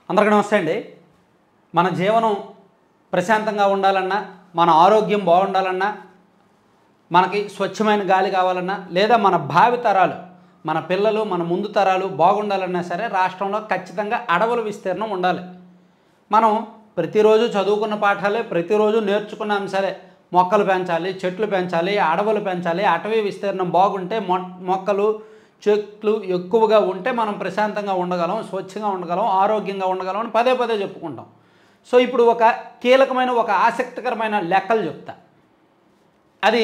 అందరికీ నమస్తే అండి. మన జీవనం ప్రశాంతంగా ఉండాలన్నా, మన ఆరోగ్యం బాగుండాలన్నా, మనకి స్వచ్ఛమైన గాలి కావాలన్నా, లేదా మన భావి తరాలు, మన పిల్లలు, మన ముందు తరాలు బాగుండాలన్నా సరే రాష్ట్రంలో ఖచ్చితంగా అడవుల విస్తీర్ణం ఉండాలి. మనం ప్రతిరోజు చదువుకున్న పాఠాలే, ప్రతిరోజు నేర్చుకున్న అంశాలే. మొక్కలు పెంచాలి, చెట్లు పెంచాలి, అడవులు పెంచాలి. అటవీ విస్తీర్ణం బాగుంటే మొక్కలు చెట్లు ఎక్కువగా ఉంటే మనం ప్రశాంతంగా ఉండగలం, స్వచ్ఛంగా ఉండగలం, ఆరోగ్యంగా ఉండగలం అని పదే పదే చెప్పుకుంటాం. సో ఇప్పుడు ఒక కీలకమైన, ఒక ఆసక్తికరమైన లెక్కలు చెప్తా. అది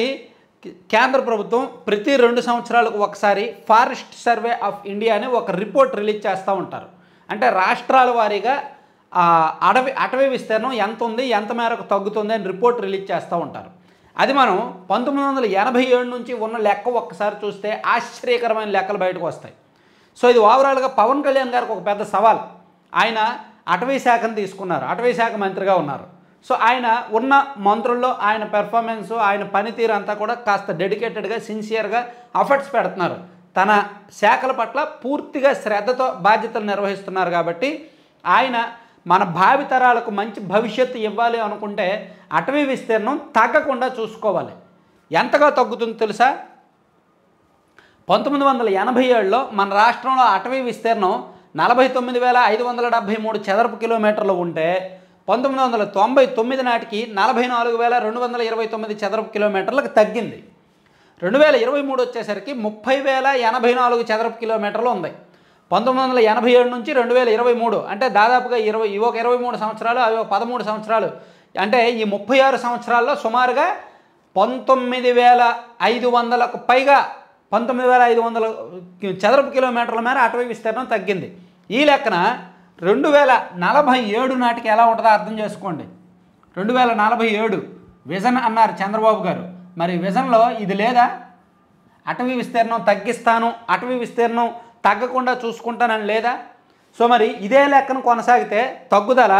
కేంద్ర ప్రభుత్వం ప్రతి 2 సంవత్సరాలకు ఒకసారి ఫారెస్ట్ సర్వే ఆఫ్ ఇండియా అని ఒక రిపోర్ట్ రిలీజ్ చేస్తూ ఉంటారు. అంటే రాష్ట్రాల వారీగా అటవీ విస్తీర్ణం ఎంత ఉంది, ఎంత మేరకు తగ్గుతుంది అని రిపోర్ట్ రిలీజ్ చేస్తూ ఉంటారు. అది మనం 1987 నుంచి ఉన్న లెక్క ఒక్కసారి చూస్తే ఆశ్చర్యకరమైన లెక్కలు బయటకు వస్తాయి. సో ఇది ఓవరాల్గా పవన్ కళ్యాణ్ గారికి ఒక పెద్ద సవాల్. ఆయన అటవీ శాఖను తీసుకున్నారు, అటవీ శాఖ మంత్రిగా ఉన్నారు. సో ఆయన ఉన్న మంత్రుల్లో ఆయన పెర్ఫార్మెన్స్, ఆయన పనితీరు అంతా కూడా కాస్త డెడికేటెడ్గా, సిన్సియర్గా ఎఫర్ట్స్ పెడుతున్నారు. తన శాఖల పట్ల పూర్తిగా శ్రద్ధతో బాధ్యతలు నిర్వహిస్తున్నారు. కాబట్టి ఆయన మన భావి తరాలకు మంచి భవిష్యత్తు ఇవ్వాలి అనుకుంటే అటవీ విస్తీర్ణం తగ్గకుండా చూసుకోవాలి. ఎంతగా తగ్గుతుందో తెలుసా? 1987లో మన రాష్ట్రంలో అటవీ విస్తీర్ణం 49,573 చదరపు కిలోమీటర్లు ఉంటే 1999 నాటికి 44,229 చదరపు కిలోమీటర్లకు తగ్గింది. 2023 వచ్చేసరికి 30,084 చదరపు కిలోమీటర్లు ఉంది. 1987 నుంచి 2023 అంటే దాదాపుగా 23 సంవత్సరాలు, అవి 13 సంవత్సరాలు. అంటే ఈ 36 సంవత్సరాల్లో సుమారుగా 19,500కు పైగా 19,500 చదరపు కిలోమీటర్ల మేర అటవీ విస్తీర్ణం తగ్గింది. ఈ లెక్కన 2047 నాటికి ఎలా ఉంటుందో అర్థం చేసుకోండి. 2047 విజన్ అన్నారు చంద్రబాబు గారు. మరి విజన్లో ఇది లేదా? అటవీ విస్తీర్ణం తగ్గిస్తాను, అటవీ విస్తీర్ణం తగ్గకుండా చూసుకుంటానని లేదా? సో మరి ఇదే లెక్కను కొనసాగితే తగ్గుదల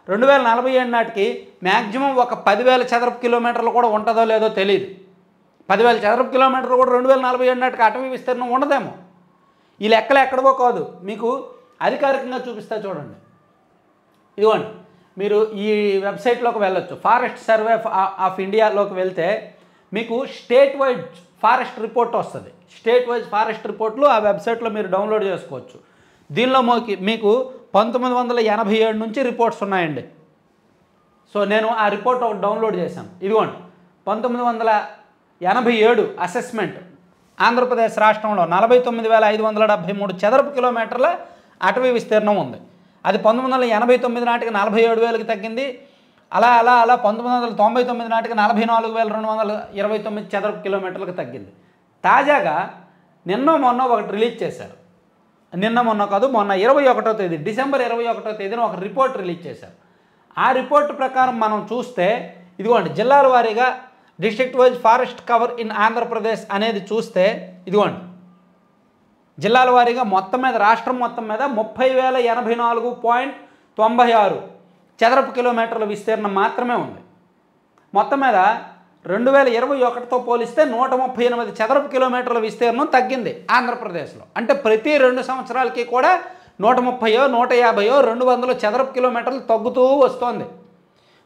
2047 నాటికి మ్యాక్సిమం ఒక 10,000 చదరపు కిలోమీటర్లు కూడా ఉంటుందో లేదో తెలియదు. 10,000 చదరపు కిలోమీటర్లు కూడా 2047 నాటికి అటవీ విస్తీర్ణం ఉండదేమో. ఈ లెక్కలు ఎక్కడికో కాదు, మీకు అధికారికంగా చూపిస్తా చూడండి. ఇదిగోండి, మీరు ఈ వెబ్సైట్లోకి వెళ్ళొచ్చు. ఫారెస్ట్ సర్వే ఆఫ్ ఇండియాలోకి వెళ్తే మీకు స్టేట్ వైడ్ ఫారెస్ట్ రిపోర్ట్ వస్తుంది. స్టేట్ వైజ్ ఫారెస్ట్ రిపోర్ట్లు ఆ వెబ్సైట్లో మీరు డౌన్లోడ్ చేసుకోవచ్చు. దీనిలో మీకు 1987 నుంచి రిపోర్ట్స్ ఉన్నాయండి. సో నేను ఆ రిపోర్ట్ ఒకటి డౌన్లోడ్ చేశాను. ఇదిగోండి, 1987 అసెస్మెంట్. ఆంధ్రప్రదేశ్ రాష్ట్రంలో 49,573 చదరపు కిలోమీటర్ల అటవీ విస్తీర్ణం ఉంది. అది 1989 నాటికి 47,000కి తగ్గింది. అలా 1999 నాటికి 44,229 చదరపు కిలోమీటర్లకు తగ్గింది. తాజాగా మొన్న ఒకటి రిలీజ్ చేశారు. మొన్న కాదు, మొన్న 21వ తేదీ, డిసెంబర్ 21వ తేదీన ఒక రిపోర్ట్ రిలీజ్ చేశారు. ఆ రిపోర్ట్ ప్రకారం మనం చూస్తే ఇదిగోండి, జిల్లాల వారీగా district wise forest cover in Andhra Pradesh అనేది చూస్తే ఇదిగోండి, జిల్లాల వారీగా మొత్తం మీద, రాష్ట్రం మొత్తం మీద 30,084.96 చదరపు కిలోమీటర్ల విస్తీర్ణం మాత్రమే ఉంది. మొత్తం మీద 2021తో పోలిస్తే 138 చదరపు కిలోమీటర్ల విస్తీర్ణం తగ్గింది ఆంధ్రప్రదేశ్లో. అంటే ప్రతి 2 సంవత్సరాలకి కూడా 130, 150, 200 చదరపు కిలోమీటర్లు తగ్గుతూ వస్తోంది.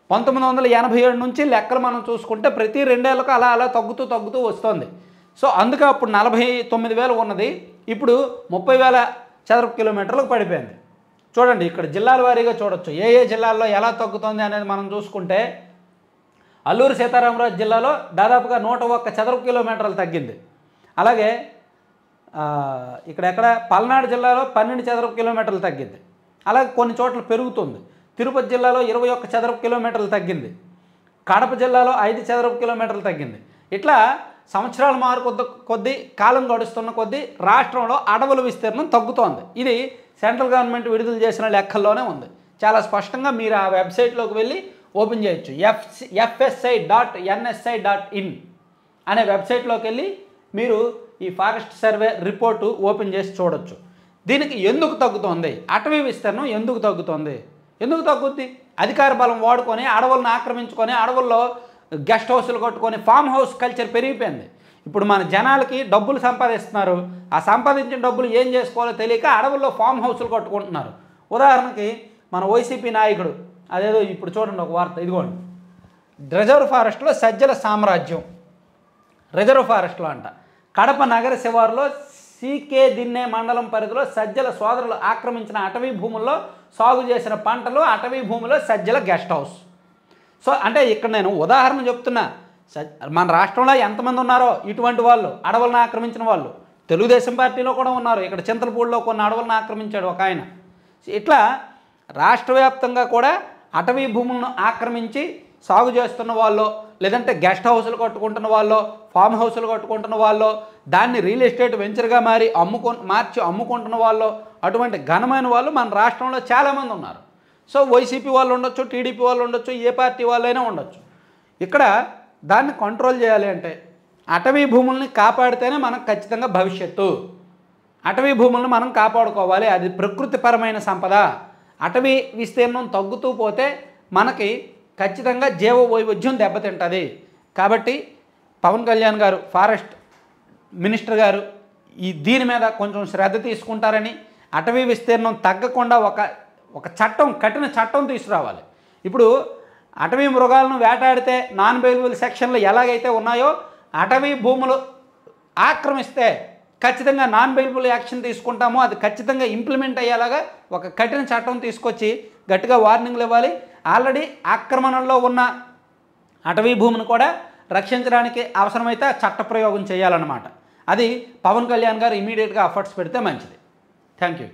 1987 నుంచి లెక్కలు మనం చూసుకుంటే ప్రతి 2 ఏళ్ళకు అలా తగ్గుతూ వస్తుంది. సో అందుకే అప్పుడు 49,000 ఉన్నది, ఇప్పుడు 30,000 చదరపు కిలోమీటర్లకు పడిపోయింది. చూడండి, ఇక్కడ జిల్లాల వారీగా చూడొచ్చు ఏ జిల్లాల్లో ఎలా తగ్గుతుంది అనేది మనం చూసుకుంటే అల్లూరు సీతారామరాజు జిల్లాలో దాదాపుగా 101 చదరపు కిలోమీటర్లు తగ్గింది. అలాగే ఇక్కడ పల్నాడు జిల్లాలో 12 చదరపు కిలోమీటర్లు తగ్గింది. అలాగే కొన్ని చోట్ల పెరుగుతుంది. తిరుపతి జిల్లాలో 21 చదరపు కిలోమీటర్లు తగ్గింది. కడప జిల్లాలో 5 చదరపు కిలోమీటర్లు తగ్గింది. ఇట్లా సంవత్సరాల కొద్దీ కాలం గడుస్తున్న కొద్దీ రాష్ట్రంలో అడవుల విస్తీర్ణం తగ్గుతోంది. ఇది సెంట్రల్ గవర్నమెంట్ విడుదల చేసిన లెక్కల్లోనే ఉంది. చాలా స్పష్టంగా మీరు ఆ వెబ్సైట్లోకి వెళ్ళి ఓపెన్ చేయొచ్చు. fsi.nsi.in అనే వెబ్సైట్లోకి వెళ్ళి మీరు ఈ ఫారెస్ట్ సర్వే రిపోర్టు ఓపెన్ చేసి చూడొచ్చు. దీనికి ఎందుకు తగ్గుతోంది, అటవీ విస్తీర్ణం ఎందుకు తగ్గుతోంది? ఎందుకు తగ్గుద్ది? అధికార బలం వాడుకొని అడవులను ఆక్రమించుకొని అడవుల్లో గెస్ట్ హౌస్లు కట్టుకొని ఫామ్ హౌస్ కల్చర్ పెరిగిపోయింది. ఇప్పుడు మన జనాలకి డబ్బులు సంపాదిస్తున్నారు. ఆ సంపాదించిన డబ్బులు ఏం చేసుకోవాలో తెలియక అడవుల్లో ఫామ్ హౌస్లు కట్టుకుంటున్నారు. ఉదాహరణకి మన వైసీపీ నాయకుడు అదేదో ఇప్పుడు చూడండి ఒక వార్త ఇదిగోండి, రిజర్వ్ ఫారెస్ట్లో సజ్జల సామ్రాజ్యం, రిజర్వ్ ఫారెస్ట్లో అంట కడప నగర శివారులో సీకే దిన్నే మండలం పరిధిలో సజ్జల సోదరులు ఆక్రమించిన అటవీ భూముల్లో సాగు చేసిన పంటలు, అటవీ భూమిలో సజ్జల గెస్ట్ హౌస్. సో అంటే ఇక్కడ నేను ఉదాహరణ చెప్తున్నా, మన రాష్ట్రంలో ఎంతమంది ఉన్నారో ఇటువంటి వాళ్ళు, అడవులను ఆక్రమించిన వాళ్ళు. తెలుగుదేశం పార్టీలో కూడా ఉన్నారు. ఇక్కడ చింతలపూడిలో కొన్ని అడవులను ఆక్రమించాడు ఒక ఆయన. ఇట్లా రాష్ట్ర వ్యాప్తంగా కూడా అటవీ భూములను ఆక్రమించి సాగు చేస్తున్న వాళ్ళు, లేదంటే గెస్ట్ హౌసులు కట్టుకుంటున్న వాళ్ళు, ఫామ్ హౌసులు కట్టుకుంటున్న వాళ్ళు, దాన్ని రియల్ ఎస్టేట్ వెంచర్గా మార్చి అమ్ముకుంటున్న వాళ్ళు, అటువంటి ఘనమైన వాళ్ళు మన రాష్ట్రంలో చాలామంది ఉన్నారు. సో వైసీపీ వాళ్ళు ఉండొచ్చు, టీడీపీ వాళ్ళు ఉండొచ్చు, ఏ పార్టీ వాళ్ళైనా ఉండొచ్చు. ఇక్కడ దాన్ని కంట్రోల్ చేయాలి అంటే అటవీ భూముల్ని కాపాడితేనే మనకు ఖచ్చితంగా భవిష్యత్తు. అటవీ భూములను మనం కాపాడుకోవాలి, అది ప్రకృతిపరమైన సంపద. అటవీ విస్తీర్ణం తగ్గుతూ పోతే మనకి ఖచ్చితంగా జీవ వైవిధ్యం దెబ్బతింటుంది. కాబట్టి పవన్ కళ్యాణ్ గారు, ఫారెస్ట్ మినిస్టర్ గారు దీని మీద కొంచెం శ్రద్ధ తీసుకుంటారని, అటవీ విస్తీర్ణం తగ్గకుండా ఒక చట్టం, కఠిన చట్టం తీసుకురావాలి. ఇప్పుడు అటవీ మృగాలను వేటాడితే నాన్ బెయిలబుల్ సెక్షన్లు ఎలాగైతే ఉన్నాయో, అటవీ భూములు ఆక్రమిస్తే ఖచ్చితంగా నాన్ బెయిలబుల్ యాక్షన్ తీసుకుంటామో అది ఖచ్చితంగా ఇంప్లిమెంట్ అయ్యేలాగా ఒక కఠిన చట్టం తీసుకొచ్చి గట్టిగా వార్నింగ్లు ఇవ్వాలి. ఆల్రెడీ ఆక్రమణలో ఉన్న అటవీ భూమిని కూడా రక్షించడానికి అవసరమైతే చట్ట ప్రయోగం చేయాలన్నమాట. అది పవన్ కళ్యాణ్ గారు ఇమీడియట్గా ఎఫర్ట్స్ పెడితే మంచిది. Thank you.